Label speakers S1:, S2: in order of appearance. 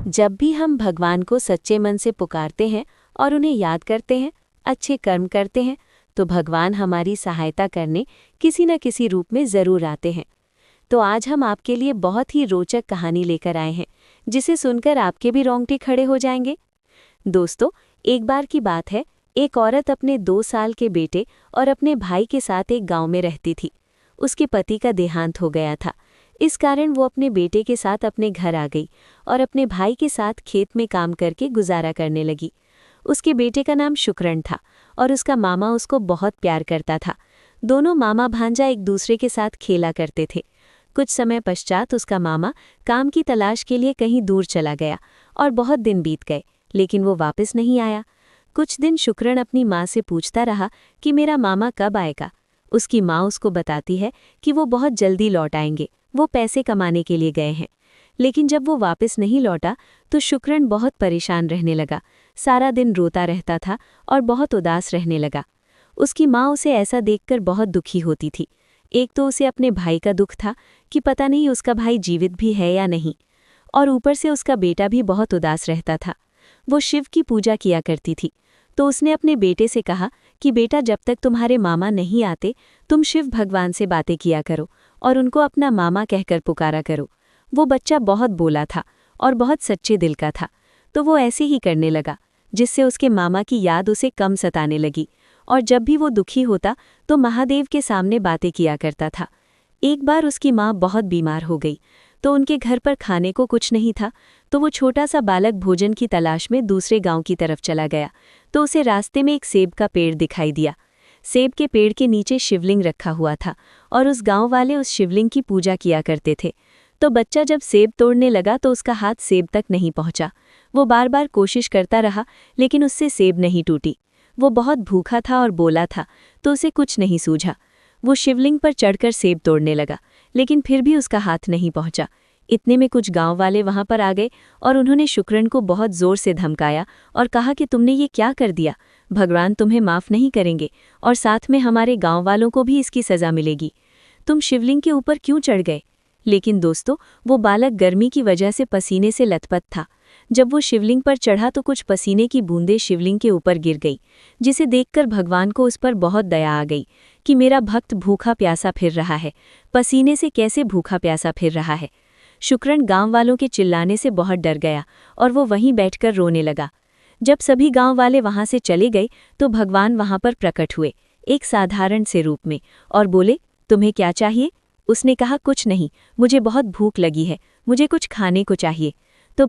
S1: जब भी हम भगवान को सच्चे मन से पुकारते हैं और उन्हें याद करते हैं, अच्छे कर्म करते हैं, तो भगवान हमारी सहायता करने किसी न किसी रूप में ज़रूर आते हैं। तो आज हम आपके लिए बहुत ही रोचक कहानी लेकर आए हैं, जिसे सुनकर आपके भी रोंगटे खड़े हो जाएंगे। दोस्तों, एक बार की बात है, एक औरत अपने 2 साल के बेटे और अपने भाई के साथ एक गांव में रहती थी। उसके पति का देहांत हो गया था। इस कारण वो अपने बेटे के साथ अपने घर आ गई और अपने भाई के साथ खेत में काम करके गुजारा करने लगी। उसके बेटे का नाम शुक्रण था और उसका मामा उसको बहुत प्यार करता था। दोनों मामा भांजा एक दूसरे के साथ खेला करते थे। कुछ समय पश्चात उसका मामा काम की तलाश के लिए कहीं दूर चला गया और बहुत दिन बीत गए, लेकिन वो वापस नहीं आया। कुछ दिन शुक्रण अपनी माँ से पूछता रहा कि मेरा मामा कब आएगा। उसकी माँ उसको बताती है कि वो बहुत जल्दी लौट आएंगे, वो पैसे कमाने के लिए गए हैं। लेकिन जब वो वापस नहीं लौटा तो शुक्रण बहुत परेशान रहने लगा। सारा दिन रोता रहता था और बहुत उदास रहने लगा। उसकी माँ उसे ऐसा देखकर बहुत दुखी होती थी। एक तो उसे अपने भाई का दुख था कि पता नहीं उसका भाई जीवित भी है या नहीं, और ऊपर से उसका बेटा भी बहुत उदास रहता था। वो शिव की पूजा किया करती थी, तो उसने अपने बेटे से कहा कि बेटा, जब तक तुम्हारे मामा नहीं आते तुम शिव भगवान से बातें किया करो और उनको अपना मामा कहकर पुकारा करो। वो बच्चा बहुत बोला था और बहुत सच्चे दिल का था, तो वो ऐसे ही करने लगा, जिससे उसके मामा की याद उसे कम सताने लगी। और जब भी वो दुखी होता तो महादेव के सामने बातें किया करता था। एक बार उसकी माँ बहुत बीमार हो गई, तो उनके घर पर खाने को कुछ नहीं था, तो वो छोटा सा बालक भोजन की तलाश में दूसरे गांव की तरफ चला गया। तो उसे रास्ते में एक सेब का पेड़ दिखाई दिया। सेब के पेड़ के नीचे शिवलिंग रखा हुआ था और उस गांव वाले उस शिवलिंग की पूजा किया करते थे। तो बच्चा जब सेब तोड़ने लगा तो उसका हाथ सेब तक नहीं पहुंचा। वो बार बार कोशिश करता रहा, लेकिन उससे सेब नहीं टूटी। वो बहुत भूखा था और बोला था, तो उसे कुछ नहीं सूझा। वो शिवलिंग पर चढ़कर सेब तोड़ने लगा, लेकिन फिर भी उसका हाथ नहीं पहुंचा। इतने में कुछ गांव वाले वहां पर आ गए और उन्होंने शुक्रण को बहुत जोर से धमकाया और कहा कि तुमने ये क्या कर दिया, भगवान तुम्हें माफ़ नहीं करेंगे और साथ में हमारे गांव वालों को भी इसकी सज़ा मिलेगी। तुम शिवलिंग के ऊपर क्यों चढ़ गए? लेकिन दोस्तों, वो बालक गर्मी की वजह से पसीने से लथपथ था। जब वो शिवलिंग पर चढ़ा तो कुछ पसीने की बूंदें शिवलिंग के ऊपर गिर गई, जिसे देखकर भगवान को उस पर बहुत दया आ गई कि मेरा भक्त भूखा प्यासा फिर रहा है, पसीने से कैसे भूखा प्यासा फिर रहा है। शुक्रण गांव वालों के चिल्लाने से बहुत डर गया और वो वहीं बैठकर रोने लगा। जब सभी गांव वाले वहां से चले गए तो भगवान वहां पर प्रकट हुए एक साधारण से रूप में और बोले, तुम्हें क्या चाहिए? उसने कहा, कुछ नहीं, मुझे बहुत भूख लगी है, मुझे कुछ खाने को चाहिए।